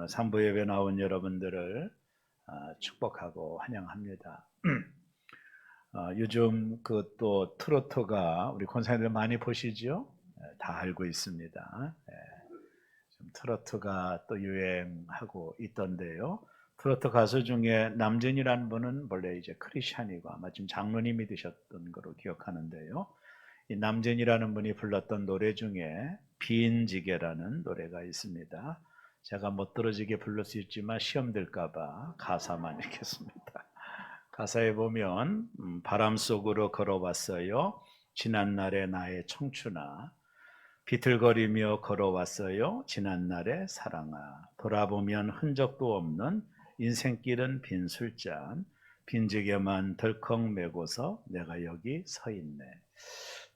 산부 예배 나온 여러분들을 축복하고 환영합니다. 요즘 그 또 트로트가 우리 권사님들 많이 보시죠? 다 알고 있습니다. 지금 트로트가 또 유행하고 있던데요. 트로트 가수 중에 남진이라는 분은 원래 이제 크리스찬이고 아마 지금 장로님이 되셨던 거로 기억하는데요. 이 남진이라는 분이 불렀던 노래 중에 비인지게라는 노래가 있습니다. 제가 못 들어지게 부를 수 있지만 시험 들까봐 가사만 읽겠습니다. 가사에 보면 바람 속으로 걸어왔어요. 지난날의 나의 청춘아. 비틀거리며 걸어왔어요. 지난날의 사랑아. 돌아보면 흔적도 없는 인생길은 빈 술잔. 빈지게만 덜컥 메고서 내가 여기 서 있네.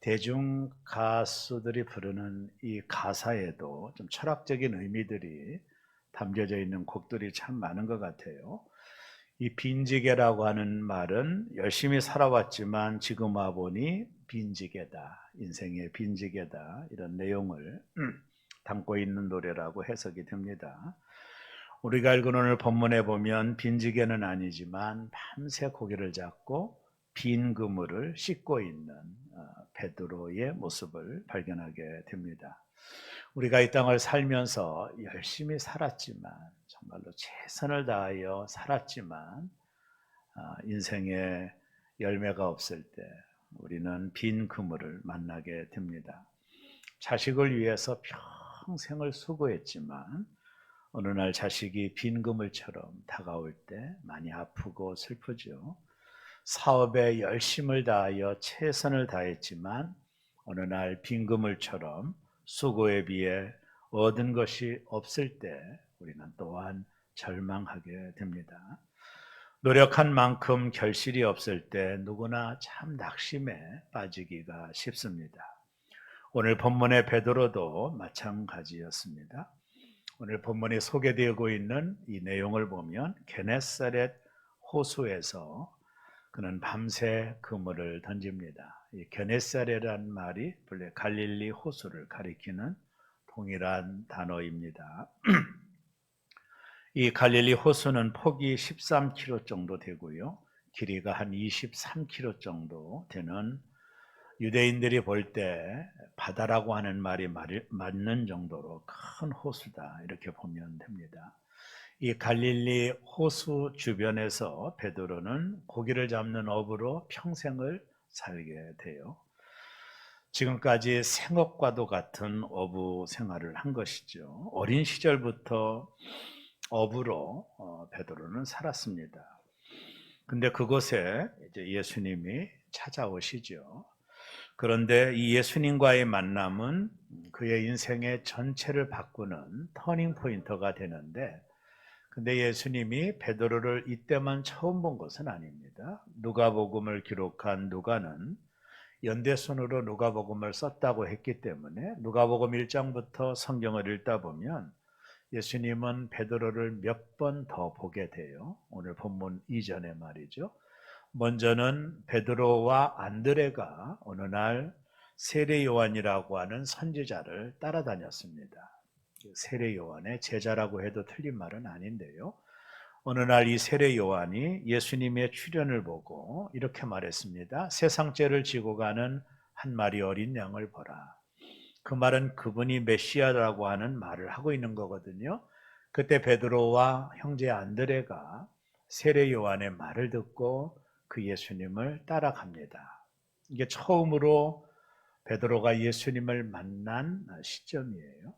대중 가수들이 부르는 이 가사에도 좀 철학적인 의미들이 담겨져 있는 곡들이 참 많은 것 같아요. 이 빈지게라고 하는 말은 열심히 살아왔지만 지금 와보니 빈지게다, 인생의 빈지게다, 이런 내용을 담고 있는 노래라고 해석이 됩니다. 우리가 알고는 오늘 본문에 보면 빈지게는 아니지만 밤새 고개를 잡고 빈 그물을 씻고 있는 베드로의 모습을 발견하게 됩니다. 우리가 이 땅을 살면서 열심히 살았지만, 정말로 최선을 다하여 살았지만 인생에 열매가 없을 때 우리는 빈 그물을 만나게 됩니다. 자식을 위해서 평생을 수고했지만 어느 날 자식이 빈 그물처럼 다가올 때 많이 아프고 슬프죠. 사업에 열심을 다하여 최선을 다했지만 어느 날 빈 그물처럼 수고에 비해 얻은 것이 없을 때 우리는 또한 절망하게 됩니다. 노력한 만큼 결실이 없을 때 누구나 참 낙심에 빠지기가 쉽습니다. 오늘 본문의 베드로도 마찬가지였습니다. 오늘 본문에 소개되고 있는 이 내용을 보면 게네사렛 호수에서 그는 밤새 그물을 던집니다. 이 게네사렛이라는 말이 본래 갈릴리 호수를 가리키는 동일한 단어입니다. 이 갈릴리 호수는 폭이 13km 정도 되고요. 길이가 한 23km 정도 되는, 유대인들이 볼 때 바다라고 하는 말이 맞는 정도로 큰 호수다, 이렇게 보면 됩니다. 이 갈릴리 호수 주변에서 베드로는 고기를 잡는 어부로 평생을 살게 돼요. 지금까지 생업과도 같은 어부 생활을 한 것이죠. 어린 시절부터 어부로 베드로는 살았습니다. 근데 그곳에 이제 예수님이 찾아오시죠. 그런데 이 예수님과의 만남은 그의 인생의 전체를 바꾸는 터닝 포인트가 되는데, 근데 예수님이 베드로를 이때만 처음 본 것은 아닙니다. 누가복음을 기록한 누가는 연대순으로 누가복음을 썼다고 했기 때문에 누가복음 1장부터 성경을 읽다 보면 예수님은 베드로를 몇 번 더 보게 돼요. 오늘 본문 이전에 말이죠. 먼저는 베드로와 안드레가 어느 날 세례 요한이라고 하는 선지자를 따라다녔습니다. 세례 요한의 제자라고 해도 틀린 말은 아닌데요. 어느 날 이 세례 요한이 예수님의 출현을 보고 이렇게 말했습니다. 세상 죄를 지고 가는 한 마리 어린 양을 보라. 그 말은 그분이 메시아라고 하는 말을 하고 있는 거거든요. 그때 베드로와 형제 안드레가 세례 요한의 말을 듣고 그 예수님을 따라갑니다. 이게 처음으로 베드로가 예수님을 만난 시점이에요.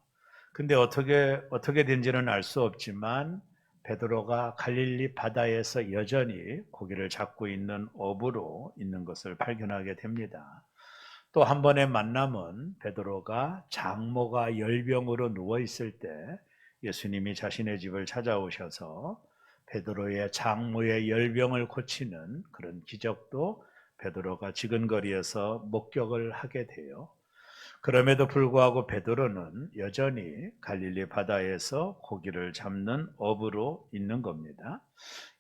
근데 어떻게 된지는 알 수 없지만 베드로가 갈릴리 바다에서 여전히 고기를 잡고 있는 어부로 있는 것을 발견하게 됩니다. 또 한 번의 만남은 베드로가 장모가 열병으로 누워 있을 때 예수님이 자신의 집을 찾아오셔서 베드로의 장모의 열병을 고치는 그런 기적도 베드로가 지근거리에서 목격을 하게 돼요. 그럼에도 불구하고 베드로는 여전히 갈릴리 바다에서 고기를 잡는 어부로 있는 겁니다.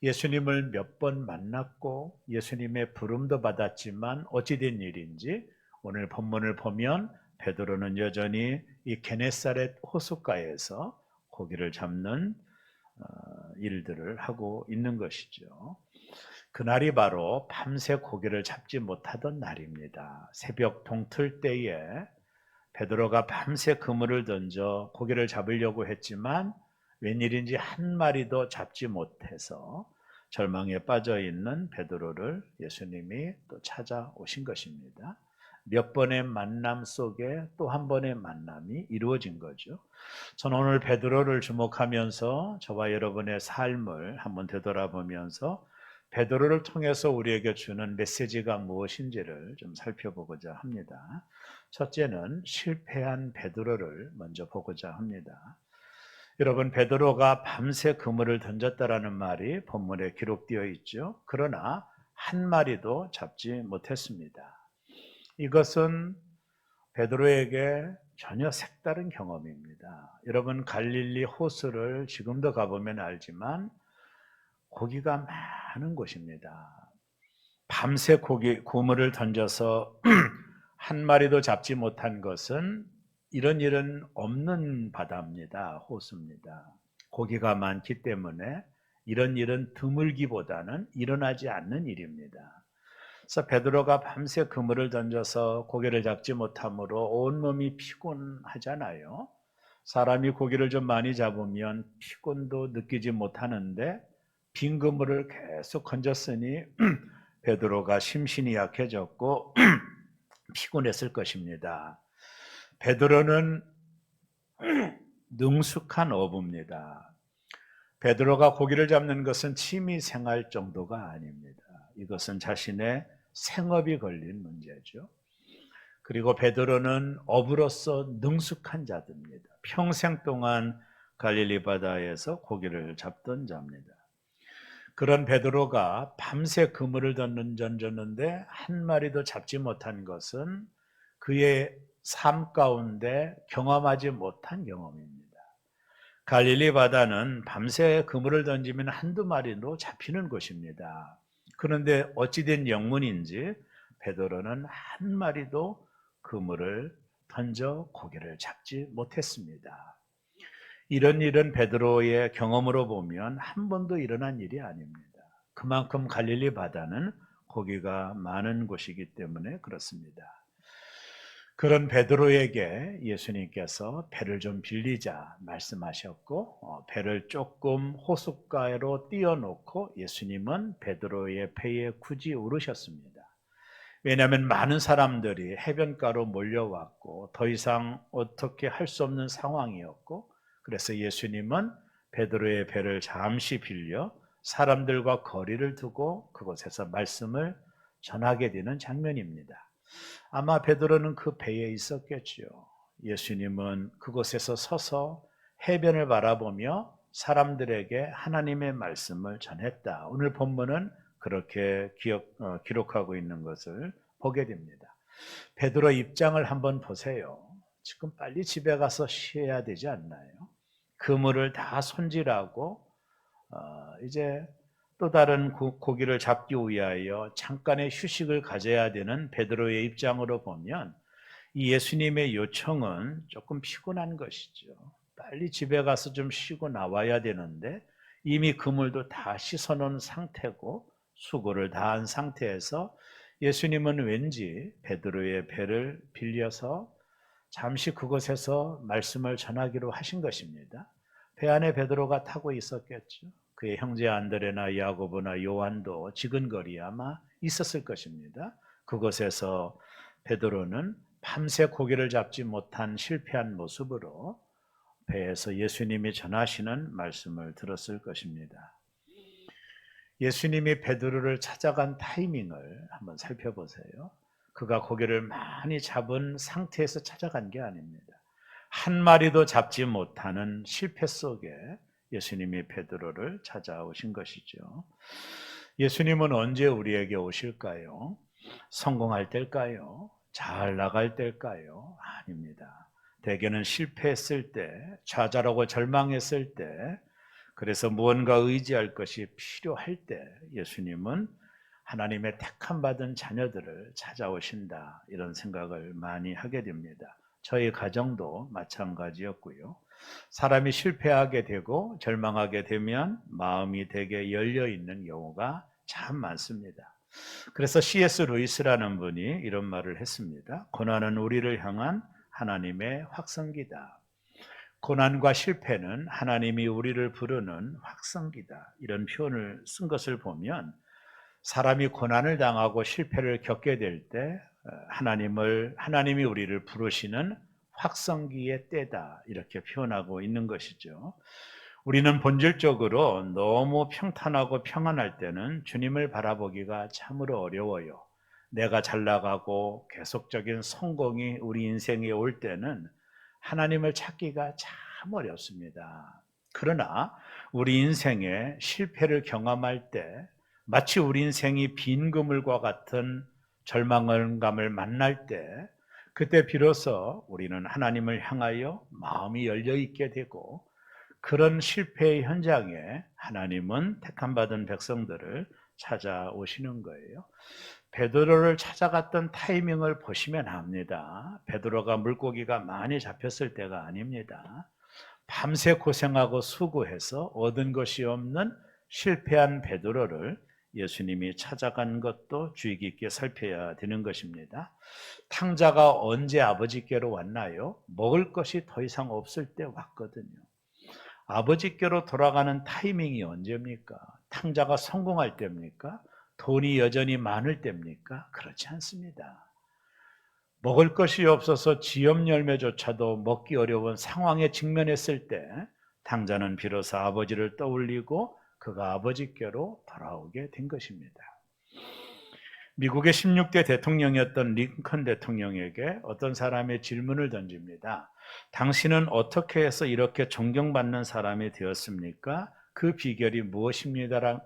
예수님을 몇 번 만났고 예수님의 부름도 받았지만 어찌된 일인지 오늘 본문을 보면 베드로는 여전히 이 게네사렛 호숫가에서 고기를 잡는 일들을 하고 있는 것이죠. 그날이 바로 밤새 고기를 잡지 못하던 날입니다. 새벽 동틀 때에 베드로가 밤새 그물을 던져 고기를 잡으려고 했지만 웬일인지 한 마리도 잡지 못해서 절망에 빠져 있는 베드로를 예수님이 또 찾아오신 것입니다. 몇 번의 만남 속에 또 한 번의 만남이 이루어진 거죠. 저는 오늘 베드로를 주목하면서 저와 여러분의 삶을 한번 되돌아보면서 베드로를 통해서 우리에게 주는 메시지가 무엇인지를 좀 살펴보고자 합니다. 첫째는 실패한 베드로를 먼저 보고자 합니다. 여러분, 베드로가 밤새 그물을 던졌다라는 말이 본문에 기록되어 있죠. 그러나 한 마리도 잡지 못했습니다. 이것은 베드로에게 전혀 색다른 경험입니다. 여러분, 갈릴리 호수를 지금도 가보면 알지만 고기가 많은 곳입니다. 밤새 그물을 던져서 한 마리도 잡지 못한 것은 이런 일은 없는 바다입니다. 호수입니다. 고기가 많기 때문에 이런 일은 드물기보다는 일어나지 않는 일입니다. 그래서 베드로가 밤새 그물을 던져서 고기를 잡지 못함으로 온몸이 피곤하잖아요. 사람이 고기를 좀 많이 잡으면 피곤도 느끼지 못하는데 빈 그물을 계속 던졌으니 베드로가 심신이 약해졌고 피곤했을 것입니다. 베드로는 능숙한 어부입니다. 베드로가 고기를 잡는 것은 취미 생활 정도가 아닙니다. 이것은 자신의 생업이 걸린 문제죠. 그리고 베드로는 어부로서 능숙한 자입니다. 평생 동안 갈릴리 바다에서 고기를 잡던 자입니다. 그런 베드로가 밤새 그물을 던졌는데 한 마리도 잡지 못한 것은 그의 삶 가운데 경험하지 못한 경험입니다. 갈릴리 바다는 밤새 그물을 던지면 한두 마리로 잡히는 곳입니다. 그런데 어찌된 영문인지 베드로는 한 마리도 그물을 던져 고기를 잡지 못했습니다. 이런 일은 베드로의 경험으로 보면 한 번도 일어난 일이 아닙니다. 그만큼 갈릴리 바다는 고기가 많은 곳이기 때문에 그렇습니다. 그런 베드로에게 예수님께서 배를 좀 빌리자 말씀하셨고 배를 조금 호숫가로 띄워놓고 예수님은 베드로의 배에 굳이 오르셨습니다. 왜냐하면 많은 사람들이 해변가로 몰려왔고 더 이상 어떻게 할 수 없는 상황이었고 그래서 예수님은 베드로의 배를 잠시 빌려 사람들과 거리를 두고 그곳에서 말씀을 전하게 되는 장면입니다. 아마 베드로는 그 배에 있었겠지요. 예수님은 그곳에서 서서 해변을 바라보며 사람들에게 하나님의 말씀을 전했다. 오늘 본문은 그렇게 기록하고 있는 것을 보게 됩니다. 베드로 입장을 한번 보세요. 지금 빨리 집에 가서 쉬어야 되지 않나요? 그물을 다 손질하고 이제 또 다른 고기를 잡기 위하여 잠깐의 휴식을 가져야 되는 베드로의 입장으로 보면 이 예수님의 요청은 조금 피곤한 것이죠. 빨리 집에 가서 좀 쉬고 나와야 되는데 이미 그물도 다 씻어놓은 상태고 수고를 다한 상태에서 예수님은 왠지 베드로의 배를 빌려서 잠시 그곳에서 말씀을 전하기로 하신 것입니다. 배 안에 베드로가 타고 있었겠죠. 그의 형제 안드레나 야고보나 요한도 지근거리 아마 있었을 것입니다. 그곳에서 베드로는 밤새 고기를 잡지 못한 실패한 모습으로 배에서 예수님이 전하시는 말씀을 들었을 것입니다. 예수님이 베드로를 찾아간 타이밍을 한번 살펴보세요. 그가 고기를 많이 잡은 상태에서 찾아간 게 아닙니다. 한 마리도 잡지 못하는 실패 속에 예수님이 베드로를 찾아오신 것이죠. 예수님은 언제 우리에게 오실까요? 성공할 때일까요? 잘 나갈 때일까요? 아닙니다. 대개는 실패했을 때, 좌절하고 절망했을 때, 그래서 무언가 의지할 것이 필요할 때 예수님은 하나님의 택함 받은 자녀들을 찾아오신다 이런 생각을 많이 하게 됩니다. 저희 가정도 마찬가지였고요. 사람이 실패하게 되고 절망하게 되면 마음이 되게 열려 있는 경우가 참 많습니다. 그래서 C.S. 루이스라는 분이 이런 말을 했습니다. 고난은 우리를 향한 하나님의 확성기다. 고난과 실패는 하나님이 우리를 부르는 확성기다. 이런 표현을 쓴 것을 보면 사람이 고난을 당하고 실패를 겪게 될 때 하나님이 우리를 부르시는 확성기의 때다. 이렇게 표현하고 있는 것이죠. 우리는 본질적으로 너무 평탄하고 평안할 때는 주님을 바라보기가 참으로 어려워요. 내가 잘 나가고 계속적인 성공이 우리 인생에 올 때는 하나님을 찾기가 참 어렵습니다. 그러나 우리 인생에 실패를 경험할 때 마치 우리 인생이 빈 그물과 같은 절망감을 만날 때 그때 비로소 우리는 하나님을 향하여 마음이 열려 있게 되고 그런 실패의 현장에 하나님은 택함받은 백성들을 찾아오시는 거예요. 베드로를 찾아갔던 타이밍을 보시면 압니다. 베드로가 물고기가 많이 잡혔을 때가 아닙니다. 밤새 고생하고 수고해서 얻은 것이 없는 실패한 베드로를 예수님이 찾아간 것도 주의 깊게 살펴야 되는 것입니다. 탕자가 언제 아버지께로 왔나요? 먹을 것이 더 이상 없을 때 왔거든요. 아버지께로 돌아가는 타이밍이 언제입니까? 탕자가 성공할 때입니까? 돈이 여전히 많을 때입니까? 그렇지 않습니다. 먹을 것이 없어서 지엽 열매조차도 먹기 어려운 상황에 직면했을 때 탕자는 비로소 아버지를 떠올리고 그가 아버지께로 돌아오게 된 것입니다. 미국의 16대 대통령이었던 링컨 대통령에게 어떤 사람의 질문을 던집니다. 당신은 어떻게 해서 이렇게 존경받는 사람이 되었습니까? 그 비결이 무엇입니까?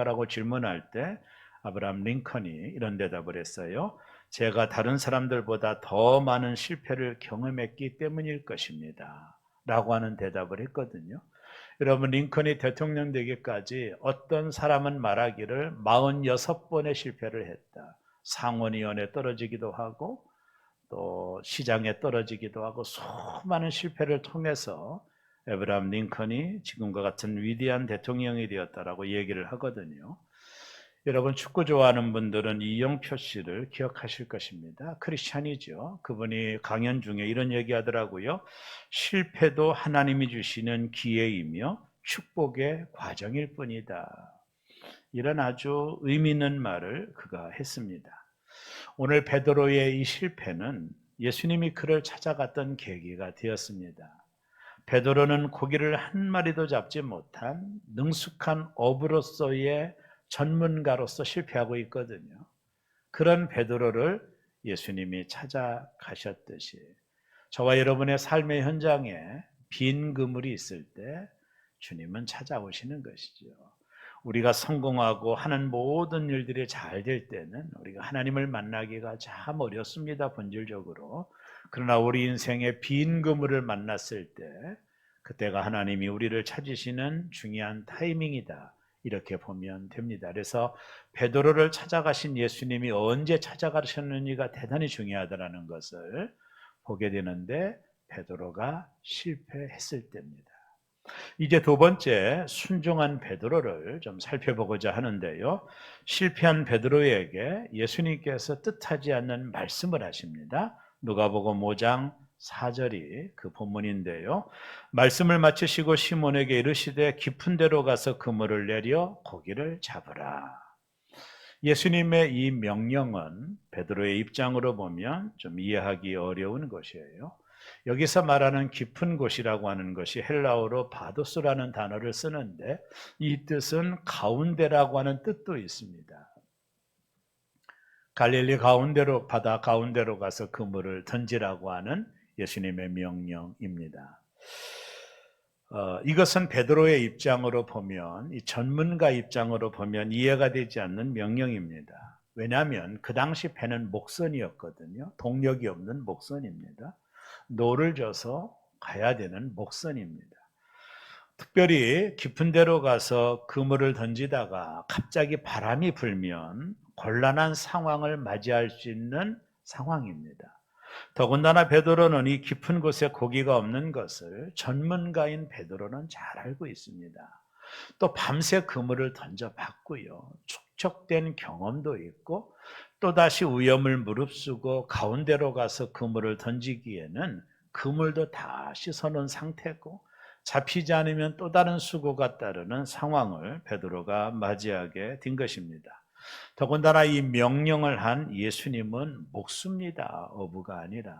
라고 질문할 때 아브라함 링컨이 이런 대답을 했어요. 제가 다른 사람들보다 더 많은 실패를 경험했기 때문일 것입니다. 라고 하는 대답을 했거든요. 여러분, 링컨이 대통령 되기까지 어떤 사람은 말하기를 46번의 실패를 했다. 상원의원에 떨어지기도 하고 또 시장에 떨어지기도 하고 수많은 실패를 통해서 에브라함 링컨이 지금과 같은 위대한 대통령이 되었다라고 얘기를 하거든요. 여러분, 축구 좋아하는 분들은 이영표 씨를 기억하실 것입니다. 크리스찬이죠. 그분이 강연 중에 이런 얘기하더라고요. 실패도 하나님이 주시는 기회이며 축복의 과정일 뿐이다. 이런 아주 의미 있는 말을 그가 했습니다. 오늘 베드로의 이 실패는 예수님이 그를 찾아갔던 계기가 되었습니다. 베드로는 고기를 한 마리도 잡지 못한 능숙한 어부로서의 전문가로서 실패하고 있거든요. 그런 베드로를 예수님이 찾아가셨듯이 저와 여러분의 삶의 현장에 빈 그물이 있을 때 주님은 찾아오시는 것이죠. 우리가 성공하고 하는 모든 일들이 잘 될 때는 우리가 하나님을 만나기가 참 어렵습니다, 본질적으로. 그러나 우리 인생의 빈 그물을 만났을 때 그때가 하나님이 우리를 찾으시는 중요한 타이밍이다. 이렇게 보면 됩니다. 그래서 베드로를 찾아가신 예수님이 언제 찾아가셨느냐가 대단히 중요하다는 것을 보게 되는데 베드로가 실패했을 때입니다. 이제 두 번째 순종한 베드로를 좀 살펴보고자 하는데요. 실패한 베드로에게 예수님께서 뜻하지 않는 말씀을 하십니다. 누가복음 5장 4절이 그 본문인데요. 말씀을 마치시고 시몬에게 이르시되 깊은 데로 가서 그물을 내려 고기를 잡으라. 예수님의 이 명령은 베드로의 입장으로 보면 좀 이해하기 어려운 것이에요. 여기서 말하는 깊은 곳이라고 하는 것이 헬라어로 바도스라는 단어를 쓰는데 이 뜻은 가운데라고 하는 뜻도 있습니다. 갈릴리 가운데로, 바다 가운데로 가서 그물을 던지라고 하는 예수님의 명령입니다. 이것은 베드로의 입장으로 보면, 이 전문가 입장으로 보면 이해가 되지 않는 명령입니다. 왜냐하면 그 당시 배는 목선이었거든요. 동력이 없는 목선입니다. 노를 져서 가야 되는 목선입니다. 특별히 깊은 데로 가서 그물을 던지다가 갑자기 바람이 불면 곤란한 상황을 맞이할 수 있는 상황입니다. 더군다나 베드로는 이 깊은 곳에 고기가 없는 것을 전문가인 베드로는 잘 알고 있습니다. 또 밤새 그물을 던져봤고요. 축적된 경험도 있고 또다시 위험을 무릅쓰고 가운데로 가서 그물을 던지기에는 그물도 다 씻어놓은 상태고 잡히지 않으면 또 다른 수고가 따르는 상황을 베드로가 맞이하게 된 것입니다. 더군다나 이 명령을 한 예수님은 목수입니다. 어부가 아니라.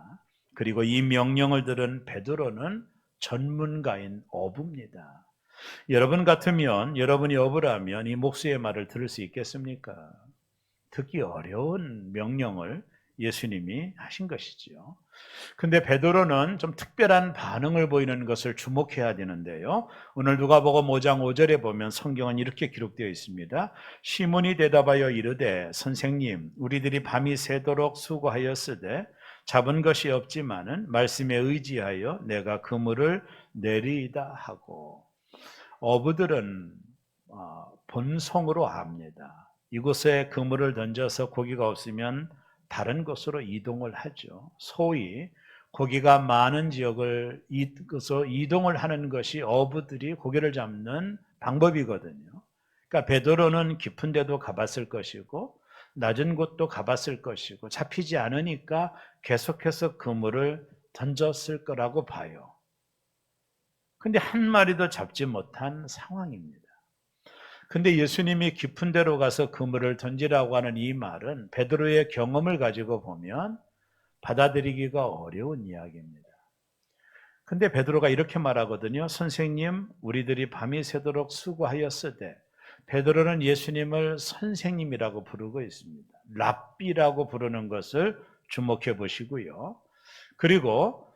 그리고 이 명령을 들은 베드로는 전문가인 어부입니다. 여러분 같으면, 여러분이 어부라면 이 목수의 말을 들을 수 있겠습니까? 듣기 어려운 명령을 예수님이 하신 것이지요. 근데 베드로는 좀 특별한 반응을 보이는 것을 주목해야 되는데요. 오늘 누가복음 5장 5절에 보면 성경은 이렇게 기록되어 있습니다. 시몬이 대답하여 이르되 선생님 우리들이 밤이 새도록 수고하였으되 잡은 것이 없지만은 말씀에 의지하여 내가 그물을 내리이다 하고. 어부들은 본성으로 압니다. 이곳에 그물을 던져서 고기가 없으면 다른 곳으로 이동을 하죠. 소위 고기가 많은 지역을 이동을 하는 것이 어부들이 고기를 잡는 방법이거든요. 그러니까 베드로는 깊은 데도 가봤을 것이고 낮은 곳도 가봤을 것이고 잡히지 않으니까 계속해서 그물을 던졌을 거라고 봐요. 근데 한 마리도 잡지 못한 상황입니다. 근데 예수님이 깊은 데로 가서 그물을 던지라고 하는 이 말은 베드로의 경험을 가지고 보면 받아들이기가 어려운 이야기입니다. 근데 베드로가 이렇게 말하거든요. 선생님, 우리들이 밤이 새도록 수고하였으되. 베드로는 예수님을 선생님이라고 부르고 있습니다. 랍비라고 부르는 것을 주목해 보시고요. 그리고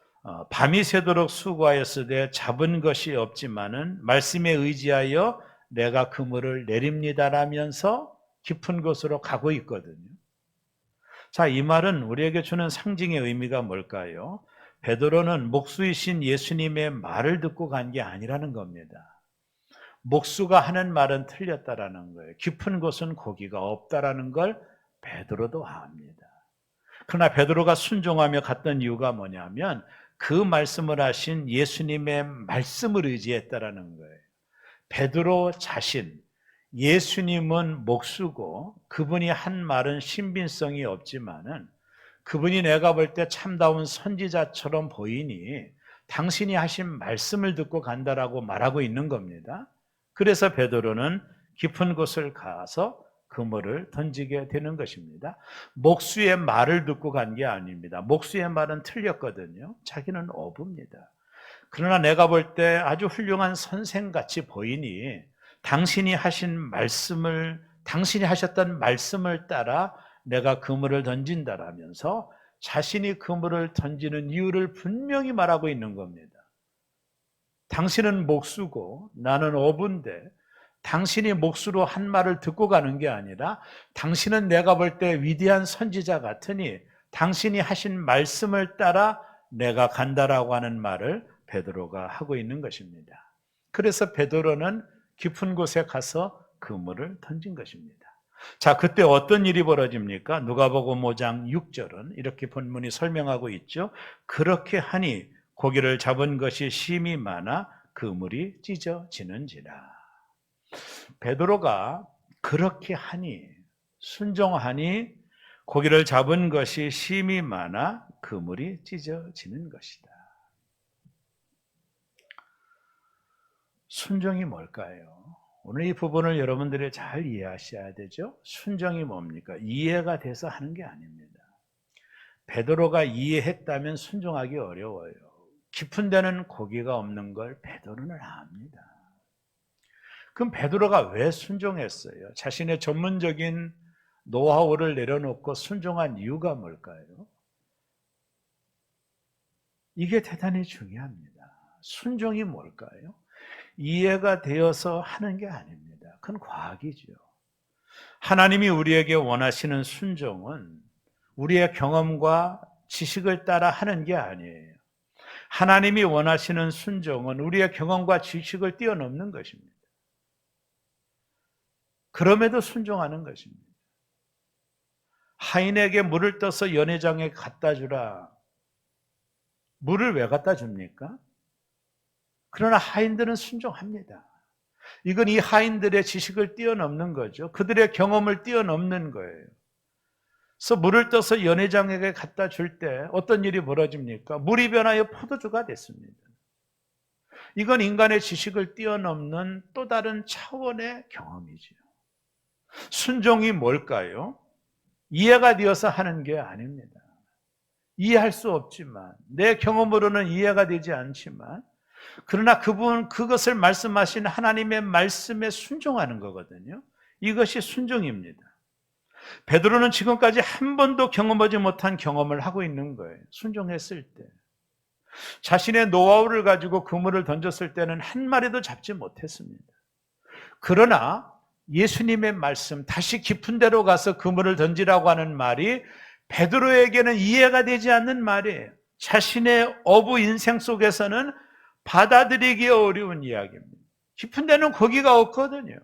밤이 새도록 수고하였으되 잡은 것이 없지만은 말씀에 의지하여 내가 그물을 내립니다라면서 깊은 곳으로 가고 있거든요. 자, 이 말은 우리에게 주는 상징의 의미가 뭘까요? 베드로는 목수이신 예수님의 말을 듣고 간 게 아니라는 겁니다. 목수가 하는 말은 틀렸다라는 거예요. 깊은 곳은 고기가 없다라는 걸 베드로도 압니다. 그러나 베드로가 순종하며 갔던 이유가 뭐냐면 그 말씀을 하신 예수님의 말씀을 의지했다라는 거예요. 베드로 자신, 예수님은 목수고 그분이 한 말은 신빙성이 없지만은 그분이 내가 볼 때 참다운 선지자처럼 보이니 당신이 하신 말씀을 듣고 간다라고 말하고 있는 겁니다. 그래서 베드로는 깊은 곳을 가서 그물을 던지게 되는 것입니다. 목수의 말을 듣고 간 게 아닙니다. 목수의 말은 틀렸거든요. 자기는 어부입니다. 그러나 내가 볼 때 아주 훌륭한 선생같이 보이니 당신이 하셨던 말씀을 따라 내가 그물을 던진다라면서 자신이 그물을 던지는 이유를 분명히 말하고 있는 겁니다. 당신은 목수고 나는 어부인데 당신이 목수로 한 말을 듣고 가는 게 아니라 당신은 내가 볼 때 위대한 선지자 같으니 당신이 하신 말씀을 따라 내가 간다라고 하는 말을 베드로가 하고 있는 것입니다. 그래서 베드로는 깊은 곳에 가서 그물을 던진 것입니다. 자, 그때 어떤 일이 벌어집니까? 누가복음 5장 6절은 이렇게 본문이 설명하고 있죠. 그렇게 하니 고기를 잡은 것이 심히 많아 그물이 찢어지는지라. 베드로가 그렇게 하니, 순종하니 고기를 잡은 것이 심히 많아 그물이 찢어지는 것이다. 순종이 뭘까요? 오늘 이 부분을 여러분들이 잘 이해하셔야 되죠. 순종이 뭡니까? 이해가 돼서 하는 게 아닙니다. 베드로가 이해했다면 순종하기 어려워요. 깊은 데는 고기가 없는 걸 베드로는 압니다. 그럼 베드로가 왜 순종했어요? 자신의 전문적인 노하우를 내려놓고 순종한 이유가 뭘까요? 이게 대단히 중요합니다. 순종이 뭘까요? 이해가 되어서 하는 게 아닙니다. 그건 과학이죠. 하나님이 우리에게 원하시는 순종은 우리의 경험과 지식을 따라 하는 게 아니에요. 하나님이 원하시는 순종은 우리의 경험과 지식을 뛰어넘는 것입니다. 그럼에도 순종하는 것입니다. 하인에게 물을 떠서 연회장에 갖다 주라. 물을 왜 갖다 줍니까? 그러나 하인들은 순종합니다. 이건 이 하인들의 지식을 뛰어넘는 거죠. 그들의 경험을 뛰어넘는 거예요. 그래서 물을 떠서 연회장에게 갖다 줄 때 어떤 일이 벌어집니까? 물이 변하여 포도주가 됐습니다. 이건 인간의 지식을 뛰어넘는 또 다른 차원의 경험이죠. 순종이 뭘까요? 이해가 되어서 하는 게 아닙니다. 이해할 수 없지만, 내 경험으로는 이해가 되지 않지만, 그러나 그것을 말씀하신 하나님의 말씀에 순종하는 거거든요. 이것이 순종입니다. 베드로는 지금까지 한 번도 경험하지 못한 경험을 하고 있는 거예요. 순종했을 때. 자신의 노하우를 가지고 그물을 던졌을 때는 한 마리도 잡지 못했습니다. 그러나 예수님의 말씀, 다시 깊은 데로 가서 그물을 던지라고 하는 말이 베드로에게는 이해가 되지 않는 말이에요. 자신의 어부 인생 속에서는 받아들이기 어려운 이야기입니다. 깊은 데는 고기가 없거든요.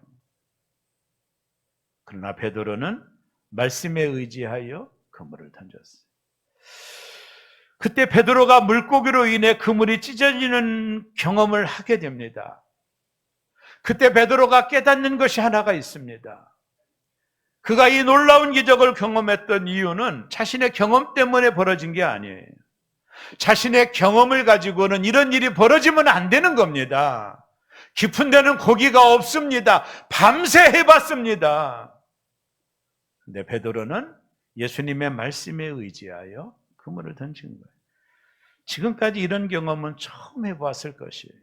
그러나 베드로는 말씀에 의지하여 그물을 던졌어요. 그때 베드로가 물고기로 인해 그물이 찢어지는 경험을 하게 됩니다. 그때 베드로가 깨닫는 것이 하나가 있습니다. 그가 이 놀라운 기적을 경험했던 이유는 자신의 경험 때문에 벌어진 게 아니에요. 자신의 경험을 가지고는 이런 일이 벌어지면 안 되는 겁니다. 깊은 데는 고기가 없습니다. 밤새 해봤습니다. 근데 베드로는 예수님의 말씀에 의지하여 그물을 던진 거예요. 지금까지 이런 경험은 처음 해보았을 것이에요.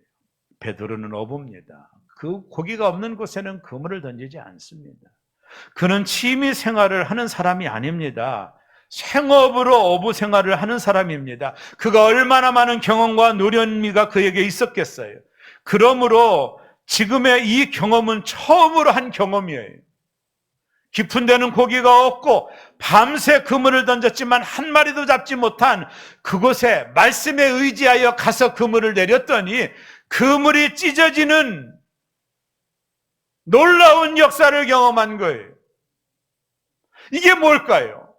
베드로는 어부입니다. 그 고기가 없는 곳에는 그물을 던지지 않습니다. 그는 취미 생활을 하는 사람이 아닙니다. 생업으로 어부 생활을 하는 사람입니다. 그가 얼마나 많은 경험과 노련미가 그에게 있었겠어요. 그러므로 지금의 이 경험은 처음으로 한 경험이에요. 깊은 데는 고기가 없고 밤새 그물을 던졌지만 한 마리도 잡지 못한 그곳에 말씀에 의지하여 가서 그물을 내렸더니 그물이 찢어지는 놀라운 역사를 경험한 거예요. 이게 뭘까요?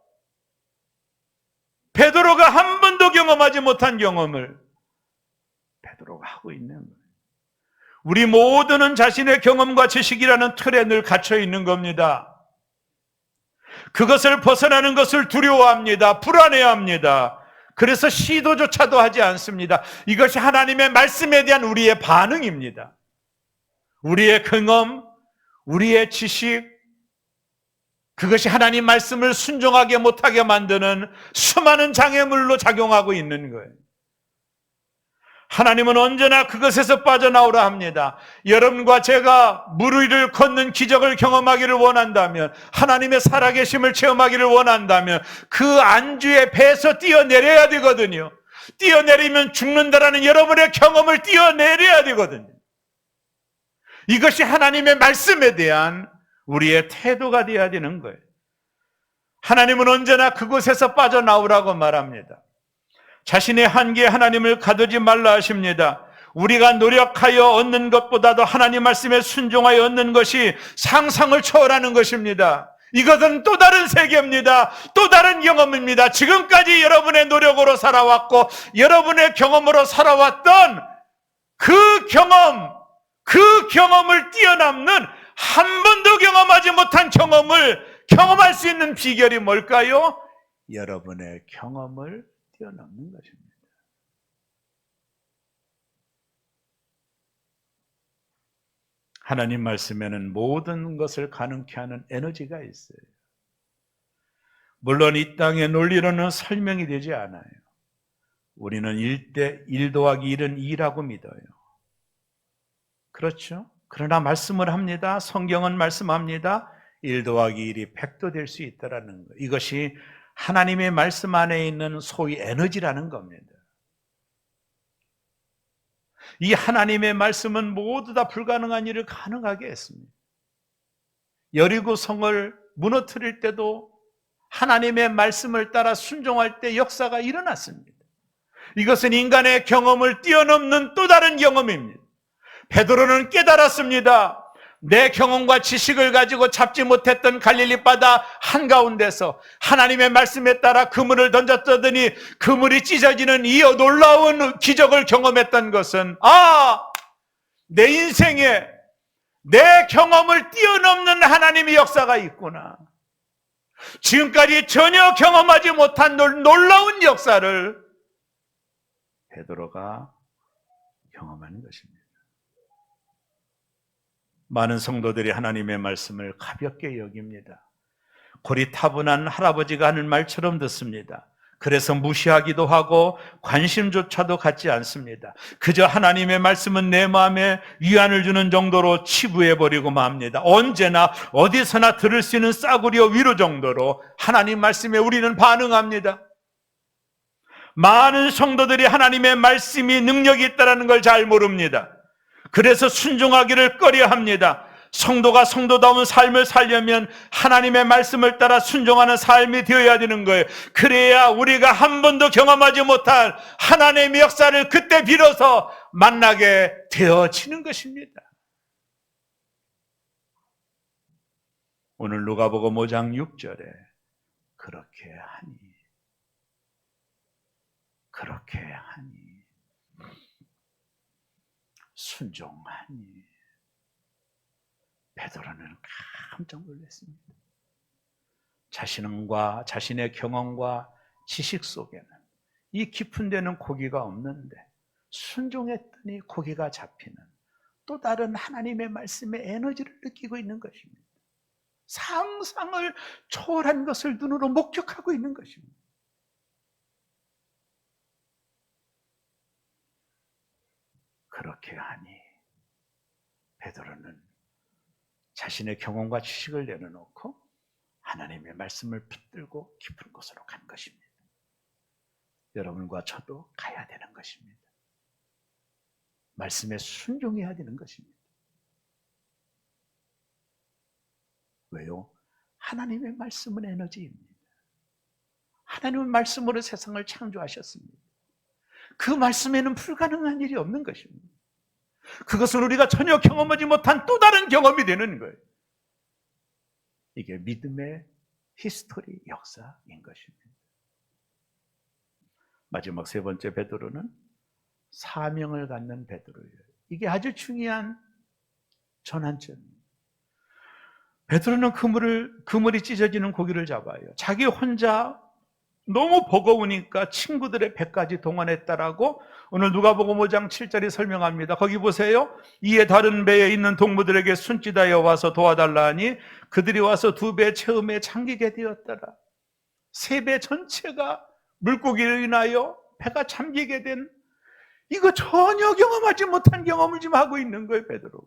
베드로가 한 번도 경험하지 못한 경험을 베드로가 하고 있는 거예요. 우리 모두는 자신의 경험과 지식이라는 틀에 늘 갇혀 있는 겁니다. 그것을 벗어나는 것을 두려워합니다. 불안해합니다. 그래서 시도조차도 하지 않습니다. 이것이 하나님의 말씀에 대한 우리의 반응입니다. 우리의 경험, 우리의 지식, 그것이 하나님 말씀을 순종하게 못하게 만드는 수많은 장애물로 작용하고 있는 거예요. 하나님은 언제나 그것에서 빠져나오라 합니다. 여러분과 제가 물 위를 걷는 기적을 경험하기를 원한다면, 하나님의 살아계심을 체험하기를 원한다면 그 안주의 배에서 뛰어내려야 되거든요. 뛰어내리면 죽는다라는 여러분의 경험을 뛰어내려야 되거든요. 이것이 하나님의 말씀에 대한 우리의 태도가 되어야 되는 거예요. 하나님은 언제나 그곳에서 빠져나오라고 말합니다. 자신의 한계에 하나님을 가두지 말라 하십니다. 우리가 노력하여 얻는 것보다도 하나님 말씀에 순종하여 얻는 것이 상상을 초월하는 것입니다. 이것은 또 다른 세계입니다. 또 다른 경험입니다. 지금까지 여러분의 노력으로 살아왔고 여러분의 경험으로 살아왔던 그 경험을 뛰어넘는 한 번도 경험하지 못한 경험을 경험할 수 있는 비결이 뭘까요? 여러분의 경험을 뛰어넘는 것입니다. 하나님 말씀에는 모든 것을 가능케 하는 에너지가 있어요. 물론 이 땅의 논리로는 설명이 되지 않아요. 우리는 1 더하기 1은 2라고 믿어요. 그렇죠? 그러나 말씀을 합니다. 성경은 말씀합니다. 1 더하기 1이 100도 될 수 있다는 것. 이것이 하나님의 말씀 안에 있는 소위 에너지라는 겁니다. 이 하나님의 말씀은 모두 다 불가능한 일을 가능하게 했습니다. 여리고 성을 무너뜨릴 때도 하나님의 말씀을 따라 순종할 때 역사가 일어났습니다. 이것은 인간의 경험을 뛰어넘는 또 다른 경험입니다. 베드로는 깨달았습니다. 내 경험과 지식을 가지고 잡지 못했던 갈릴리 바다 한가운데서 하나님의 말씀에 따라 그물을 던졌더니 그물이 찢어지는 이 놀라운 기적을 경험했던 것은 내 인생에 내 경험을 뛰어넘는 하나님의 역사가 있구나. 지금까지 전혀 경험하지 못한 놀라운 역사를 베드로가 경험하는 것입니다. 많은 성도들이 하나님의 말씀을 가볍게 여깁니다. 고리타분한 할아버지가 하는 말처럼 듣습니다. 그래서 무시하기도 하고 관심조차도 갖지 않습니다. 그저 하나님의 말씀은 내 마음에 위안을 주는 정도로 치부해버리고 맙니다. 언제나 어디서나 들을 수 있는 싸구려 위로 정도로 하나님 말씀에 우리는 반응합니다. 많은 성도들이 하나님의 말씀이 능력이 있다는 걸 잘 모릅니다. 그래서 순종하기를 꺼려합니다. 성도가 성도다운 삶을 살려면 하나님의 말씀을 따라 순종하는 삶이 되어야 되는 거예요. 그래야 우리가 한 번도 경험하지 못한 하나님의 역사를 그때 비로소 만나게 되어지는 것입니다. 오늘 누가복음 5장 6절에 그렇게 하니 순종하니 베드로는 깜짝 놀랐습니다. 자신의 경험과 지식 속에는 이 깊은 데는 고기가 없는데 순종했더니 고기가 잡히는 또 다른 하나님의 말씀의 에너지를 느끼고 있는 것입니다. 상상을 초월한 것을 눈으로 목격하고 있는 것입니다. 그렇게 하니 베드로는 자신의 경험과 지식을 내려놓고 하나님의 말씀을 붙들고 깊은 곳으로 간 것입니다. 여러분과 저도 가야 되는 것입니다. 말씀에 순종해야 되는 것입니다. 왜요? 하나님의 말씀은 에너지입니다. 하나님의 말씀으로 세상을 창조하셨습니다. 그 말씀에는 불가능한 일이 없는 것입니다. 그것은 우리가 전혀 경험하지 못한 또 다른 경험이 되는 거예요. 이게 믿음의 히스토리, 역사인 것입니다. 마지막 세 번째 베드로는 사명을 갖는 베드로예요. 이게 아주 중요한 전환점입니다. 베드로는 그물이 찢어지는 고기를 잡아요. 자기 혼자 너무 버거우니까 친구들의 배까지 동원했다라고 오늘 누가복음 5장 7절이 설명합니다. 거기 보세요. 이에 다른 배에 있는 동무들에게 손짓하여 와서 도와달라니 그들이 와서 두 배 채움에 잠기게 되었더라. 세 배 전체가 물고기로 인하여 배가 잠기게 된, 이거 전혀 경험하지 못한 경험을 지금 하고 있는 거예요, 베드로.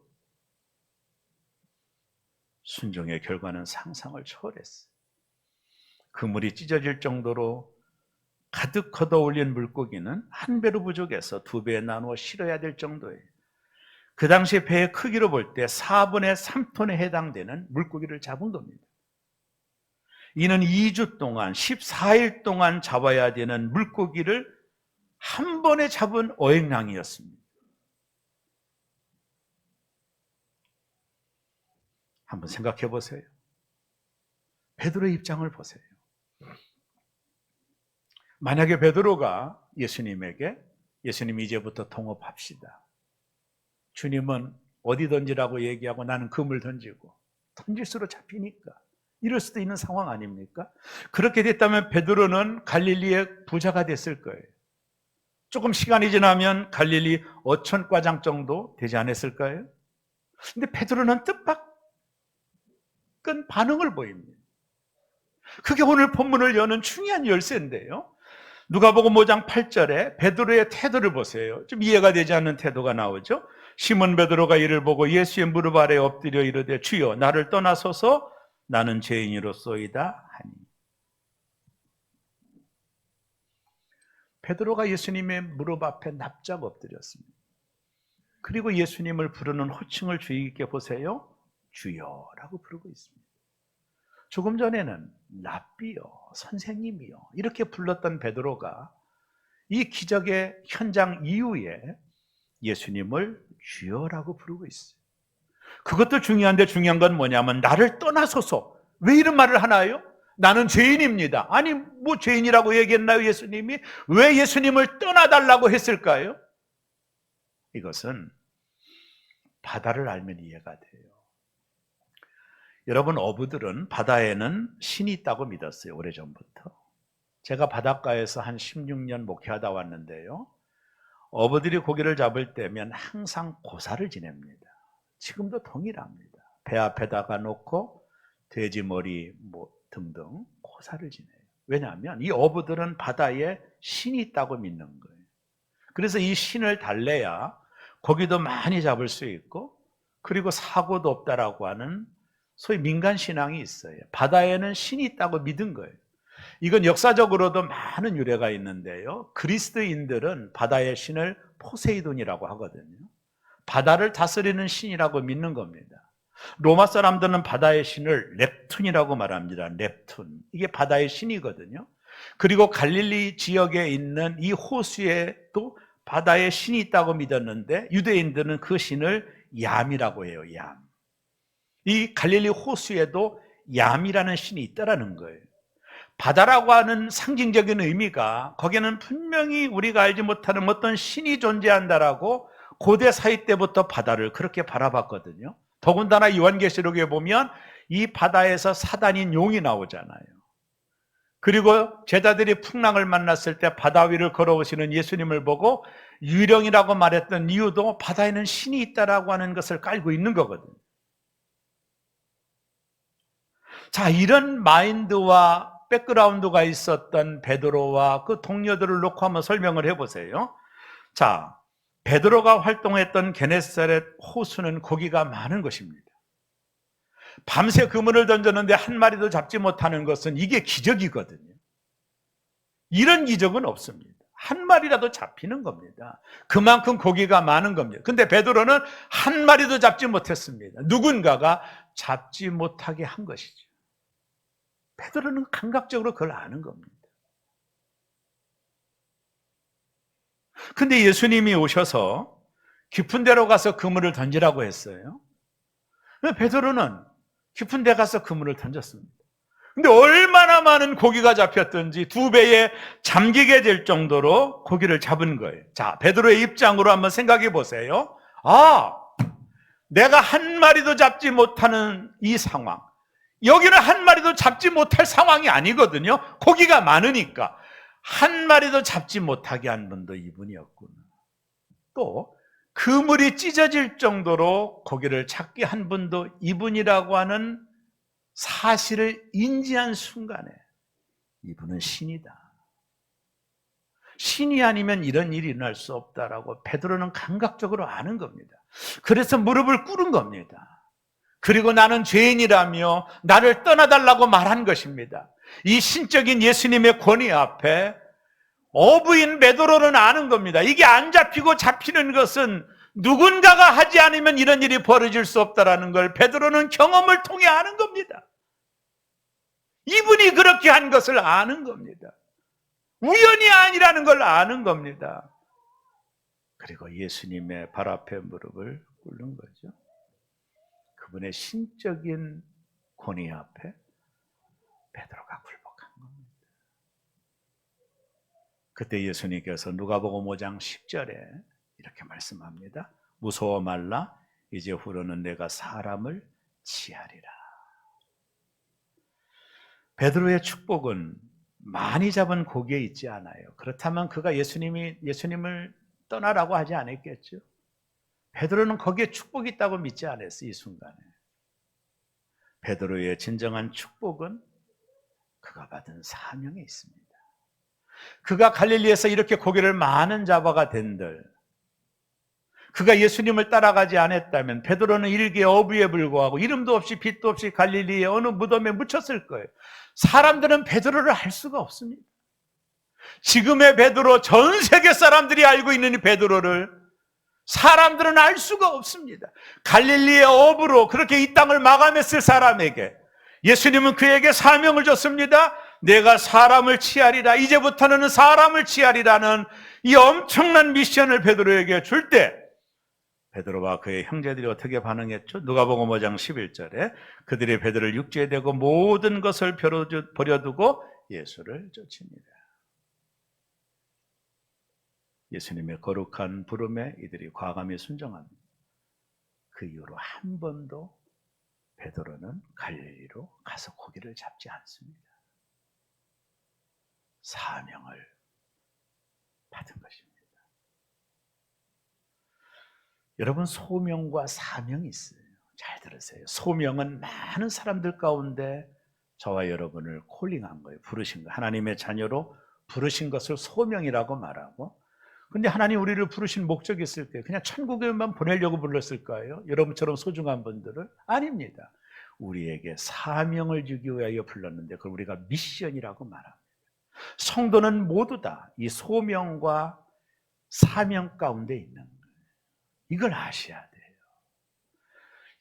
순종의 결과는 상상을 초월했어요. 그물이 찢어질 정도로 가득 걷어 올린 물고기는 한 배로 부족해서 두 배에 나누어 실어야 될 정도예요. 그 당시 배의 크기로 볼 때 4분의 3톤에 해당되는 물고기를 잡은 겁니다. 이는 2주 동안 14일 동안 잡아야 되는 물고기를 한 번에 잡은 어획량이었습니다. 한번 생각해 보세요. 베드로의 입장을 보세요. 만약에 베드로가 예수님에게 예수님 이제부터 동업합시다. 주님은 어디 던지라고 얘기하고 나는 그물 던지고 던질수록 잡히니까 이럴 수도 있는 상황 아닙니까? 그렇게 됐다면 베드로는 갈릴리의 부자가 됐을 거예요. 조금 시간이 지나면 갈릴리 어촌과장 정도 되지 않았을까요? 근데 베드로는 뜻밖은 반응을 보입니다. 그게 오늘 본문을 여는 중요한 열쇠인데요. 누가복음 5장 8절에 베드로의 태도를 보세요. 좀 이해가 되지 않는 태도가 나오죠. 시몬 베드로가 이를 보고 예수의 무릎 아래 엎드려 이르되 주여 나를 떠나소서 나는 죄인이로소이다 하니. 베드로가 예수님의 무릎 앞에 납작 엎드렸습니다. 그리고 예수님을 부르는 호칭을 주의 깊게 보세요. 주여라고 부르고 있습니다. 조금 전에는 랍비요, 선생님이요 이렇게 불렀던 베드로가 이 기적의 현장 이후에 예수님을 주여라고 부르고 있어요. 그것도 중요한데 중요한 건 뭐냐면 나를 떠나소서. 왜 이런 말을 하나요? 나는 죄인입니다. 아니 뭐 죄인이라고 얘기했나요 예수님이? 왜 예수님을 떠나달라고 했을까요? 이것은 바다를 알면 이해가 돼요. 여러분 어부들은 바다에는 신이 있다고 믿었어요. 오래전부터. 제가 바닷가에서 한 16년 목회하다 왔는데요. 어부들이 고기를 잡을 때면 항상 고사를 지냅니다. 지금도 동일합니다. 배 앞에다가 놓고 돼지머리 뭐 등등 고사를 지내요. 왜냐하면 이 어부들은 바다에 신이 있다고 믿는 거예요. 그래서 이 신을 달래야 고기도 많이 잡을 수 있고 그리고 사고도 없다라고 하는 소위 민간신앙이 있어요. 바다에는 신이 있다고 믿은 거예요. 이건 역사적으로도 많은 유래가 있는데요. 그리스도인들은 바다의 신을 포세이돈이라고 하거든요. 바다를 다스리는 신이라고 믿는 겁니다. 로마 사람들은 바다의 신을 넵툰이라고 말합니다. 넵툰. 이게 바다의 신이거든요. 그리고 갈릴리 지역에 있는 이 호수에도 바다의 신이 있다고 믿었는데 유대인들은 그 신을 얌이라고 해요. 얌. 이 갈릴리 호수에도 얌이라는 신이 있다라는 거예요. 바다라고 하는 상징적인 의미가 거기는 분명히 우리가 알지 못하는 어떤 신이 존재한다라고 고대 사회 때부터 바다를 그렇게 바라봤거든요. 더군다나 요한계시록에 보면 이 바다에서 사단인 용이 나오잖아요. 그리고 제자들이 풍랑을 만났을 때 바다 위를 걸어오시는 예수님을 보고 유령이라고 말했던 이유도 바다에는 신이 있다라고 하는 것을 깔고 있는 거거든요. 자, 이런 마인드와 백그라운드가 있었던 베드로와 그 동료들을 놓고 한번 설명을 해보세요. 자, 베드로가 활동했던 게네사렛 호수는 고기가 많은 것입니다. 밤새 그물을 던졌는데 한 마리도 잡지 못하는 것은 이게 기적이거든요. 이런 기적은 없습니다. 한 마리라도 잡히는 겁니다. 그만큼 고기가 많은 겁니다. 근데 베드로는 한 마리도 잡지 못했습니다. 누군가가 잡지 못하게 한 것이죠. 베드로는 감각적으로 그걸 아는 겁니다. 근데 예수님이 오셔서 깊은 데로 가서 그물을 던지라고 했어요. 베드로는 깊은 데 가서 그물을 던졌습니다. 근데 얼마나 많은 고기가 잡혔던지 2배에 잠기게 될 정도로 고기를 잡은 거예요. 자, 베드로의 입장으로 한번 생각해 보세요. 아, 내가 한 마리도 잡지 못하는 이 상황. 여기는 한 마리도 잡지 못할 상황이 아니거든요. 고기가 많으니까. 한 마리도 잡지 못하게 한 분도 이분이었구나. 또 그물이 찢어질 정도로 고기를 찾게 한 분도 이분이라고 하는 사실을 인지한 순간에 이분은 신이다. 신이 아니면 이런 일이 일어날 수 없다라고 베드로는 감각적으로 아는 겁니다. 그래서 무릎을 꿇은 겁니다. 그리고 나는 죄인이라며 나를 떠나달라고 말한 것입니다. 이 신적인 예수님의 권위 앞에 어부인 베드로는 아는 겁니다. 이게 안 잡히고 잡히는 것은 누군가가 하지 않으면 이런 일이 벌어질 수 없다는 걸 베드로는 경험을 통해 아는 겁니다. 이분이 그렇게 한 것을 아는 겁니다. 우연이 아니라는 걸 아는 겁니다. 그리고 예수님의 발 앞에 무릎을 꿇는 거죠. 그분의 신적인 권위 앞에 베드로가 굴복한 겁니다. 그때 예수님께서 누가복음 5장 10절에 이렇게 말씀합니다. 무서워 말라, 이제 후로는 내가 사람을 치하리라. 베드로의 축복은 많이 잡은 고기에 있지 않아요. 그렇다면 그가 예수님을 떠나라고 하지 않았겠죠. 베드로는 거기에 축복이 있다고 믿지 않았어요. 이 순간에 베드로의 진정한 축복은 그가 받은 사명에 있습니다. 그가 갈릴리에서 이렇게 고기를 많은 잡아가 된들, 그가 예수님을 따라가지 않았다면 베드로는 일개 어부에 불과하고 이름도 없이 빛도 없이 갈릴리의 어느 무덤에 묻혔을 거예요. 사람들은 베드로를 알 수가 없습니다. 지금의 베드로, 전 세계 사람들이 알고 있는 이 베드로를 사람들은 알 수가 없습니다. 갈릴리의 어부로 그렇게 이 땅을 마감했을 사람에게 예수님은 그에게 사명을 줬습니다. 내가 사람을 치하리라. 이제부터는 사람을 치하리라는 이 엄청난 미션을 베드로에게 줄 때 베드로와 그의 형제들이 어떻게 반응했죠? 누가복음 5장 11절에 그들이 베드로를 육지에 대고 모든 것을 버려두고 예수를 쫓습니다. 예수님의 거룩한 부름에 이들이 과감히 순종합니다. 그 이후로 한 번도 베드로는 갈릴리로 가서 고기를 잡지 않습니다. 사명을 받은 것입니다. 여러분, 소명과 사명이 있어요. 잘 들으세요. 소명은 많은 사람들 가운데 저와 여러분을 콜링한 거예요. 부르신 거예요. 하나님의 자녀로 부르신 것을 소명이라고 말하고, 근데 하나님 우리를 부르신 목적이 있을까요? 그냥 천국에만 보내려고 불렀을까요? 여러분처럼 소중한 분들을? 아닙니다. 우리에게 사명을 주기 위하여 불렀는데 그걸 우리가 미션이라고 말합니다. 성도는 모두 다 이 소명과 사명 가운데 있는 거예요. 이걸 아셔야 돼요.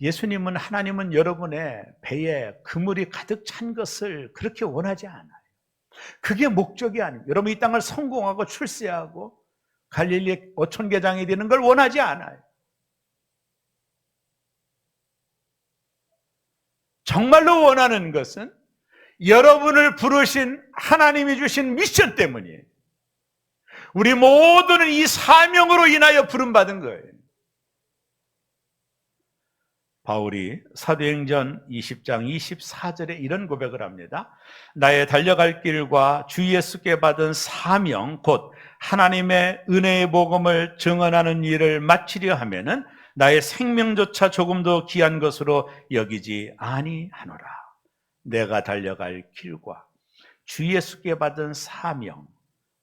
예수님은, 하나님은 여러분의 배에 그물이 가득 찬 것을 그렇게 원하지 않아요. 그게 목적이 아닙니다. 여러분 이 땅을 성공하고 출세하고 갈릴리 어촌계장이 되는 걸 원하지 않아요. 정말로 원하는 것은 여러분을 부르신 하나님이 주신 미션 때문이에요. 우리 모두는 이 사명으로 인하여 부름받은 거예요. 바울이 사도행전 20장 24절에 이런 고백을 합니다. 나의 달려갈 길과 주 예수께 받은 사명 곧 하나님의 은혜의 복음을 증언하는 일을 마치려 하면은 나의 생명조차 조금도 귀한 것으로 여기지 아니하노라. 내가 달려갈 길과 주 예수께 받은 사명,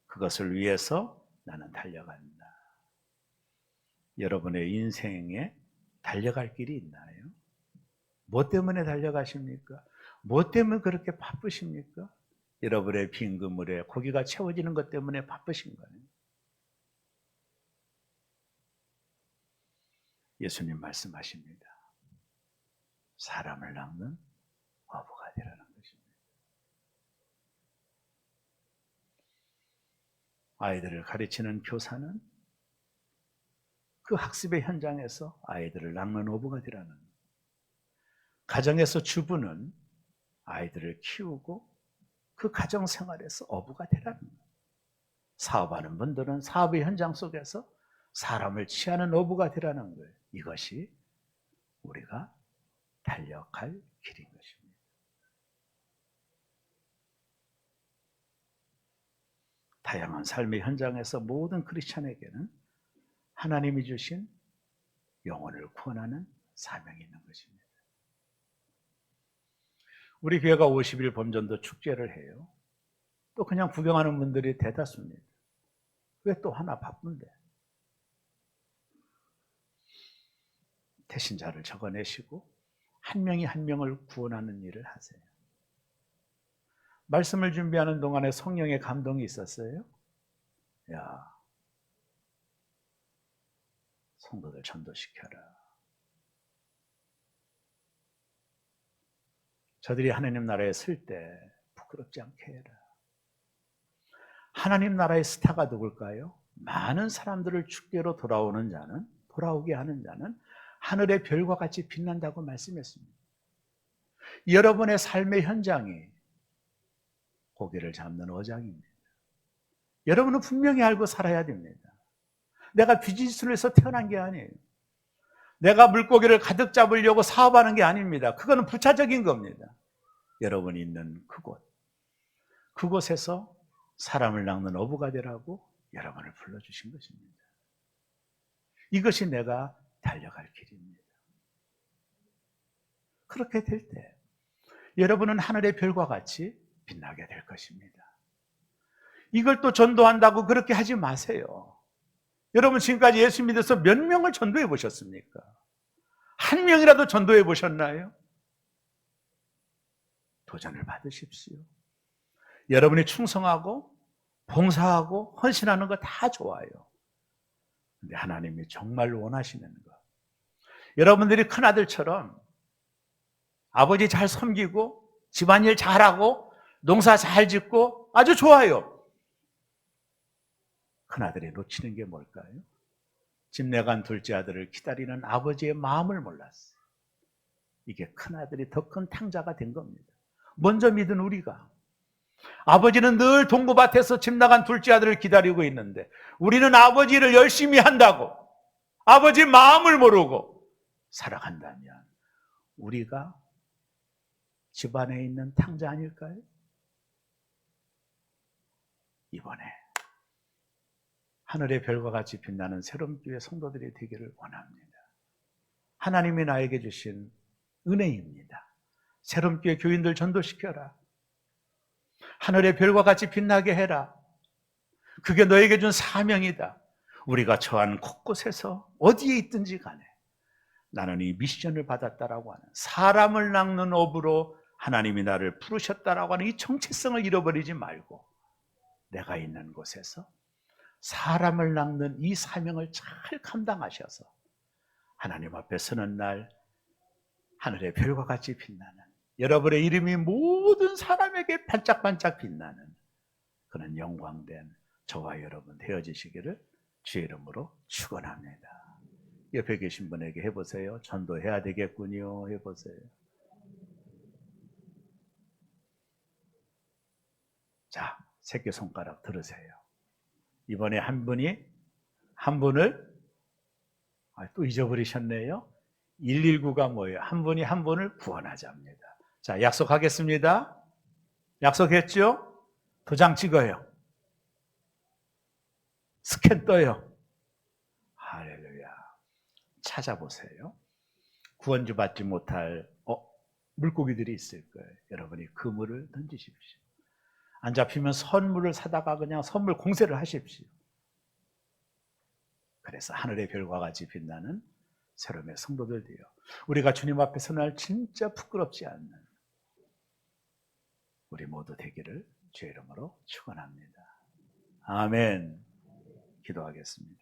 그것을 위해서 나는 달려간다. 여러분의 인생에 달려갈 길이 있나요? 뭐 때문에 달려가십니까? 뭐 때문에 그렇게 바쁘십니까? 여러분의 빈 그물에 고기가 채워지는 것 때문에 바쁘신 거예요. 예수님 말씀하십니다. 사람을 낚는 어부가 되라는 것입니다. 아이들을 가르치는 교사는 그 학습의 현장에서 아이들을 낚는 어부가 되라는 거예요. 가정에서 주부는 아이들을 키우고 그 가정 생활에서 어부가 되라는 거예요. 사업하는 분들은 사업의 현장 속에서 사람을 취하는 어부가 되라는 거예요. 이것이 우리가 달려갈 길인 것입니다. 다양한 삶의 현장에서 모든 크리스찬에게는 하나님이 주신 영혼을 구원하는 사명이 있는 것입니다. 우리 교회가 50일 범전도 축제를 해요. 또 그냥 구경하는 분들이 대다수입니다. 왜 또 하나 바쁜데? 대신자를 적어내시고 한 명이 한 명을 구원하는 일을 하세요. 말씀을 준비하는 동안에 성령의 감동이 있었어요. 야, 성도들 전도시켜라. 저들이 하나님 나라에 쓸 때 부끄럽지 않게 해라. 하나님 나라의 스타가 누굴까요? 많은 사람들을 축제로 돌아오게 하는 자는 하늘의 별과 같이 빛난다고 말씀했습니다. 여러분의 삶의 현장이 고기를 잡는 어장입니다. 여러분은 분명히 알고 살아야 됩니다. 내가 비즈니스를 해서 태어난 게 아니에요. 내가 물고기를 가득 잡으려고 사업하는 게 아닙니다. 그거는 부차적인 겁니다. 여러분이 있는 그곳에서 사람을 낚는 어부가 되라고 여러분을 불러주신 것입니다. 이것이 내가 달려갈 길입니다. 그렇게 될 때 여러분은 하늘의 별과 같이 빛나게 될 것입니다. 이걸 또 전도한다고 그렇게 하지 마세요. 여러분 지금까지 예수 믿어서 몇 명을 전도해 보셨습니까? 한 명이라도 전도해 보셨나요? 도전을 받으십시오. 여러분이 충성하고 봉사하고 헌신하는 거 다 좋아요. 근데 하나님이 정말 원하시는 것, 여러분들이 큰아들처럼 아버지 잘 섬기고 집안일 잘하고 농사 잘 짓고 아주 좋아요. 큰아들이 놓치는 게 뭘까요? 집 내간 둘째 아들을 기다리는 아버지의 마음을 몰랐어요. 이게 큰아들이 더 큰 탕자가 된 겁니다. 먼저 믿은 우리가, 아버지는 늘 동구밭에서 집 나간 둘째 아들을 기다리고 있는데 우리는 아버지를 열심히 한다고 아버지 마음을 모르고 살아간다면 우리가 집안에 있는 탕자 아닐까요? 이번에 하늘의 별과 같이 빛나는 새로운 교회 성도들이 되기를 원합니다. 하나님이 나에게 주신 은혜입니다. 새로운 교회 교인들 전도시켜라. 하늘의 별과 같이 빛나게 해라. 그게 너에게 준 사명이다. 우리가 처한 곳곳에서 어디에 있든지 간에 나는 이 미션을 받았다라고 하는, 사람을 낚는 업으로 하나님이 나를 부르셨다라고 하는 이 정체성을 잃어버리지 말고 내가 있는 곳에서 사람을 낚는 이 사명을 잘 감당하셔서 하나님 앞에 서는 날 하늘의 별과 같이 빛나는, 여러분의 이름이 모든 사람에게 반짝반짝 빛나는 그런 영광된 저와 여러분 되어지시기를 주의 이름으로 축원합니다. 옆에 계신 분에게 해보세요. 전도해야 되겠군요. 해보세요. 자, 새끼손가락 들으세요. 이번에 한 분을 또 잊어버리셨네요. 119가 뭐예요? 한 분이 한 분을 구원하자입니다. 자, 약속하겠습니다. 약속했죠? 도장 찍어요. 스캔 떠요. 할렐루야. 찾아보세요. 구원주 받지 못할 물고기들이 있을 거예요. 여러분이 그물을 던지십시오. 안 잡히면 선물을 사다가 그냥 선물 공세를 하십시오. 그래서 하늘의 별과 같이 빛나는 새로움의 성도들 되어 우리가 주님 앞에 서날 진짜 부끄럽지 않는 우리 모두 되기를 주의 이름으로 축원합니다. 아멘. 기도하겠습니다.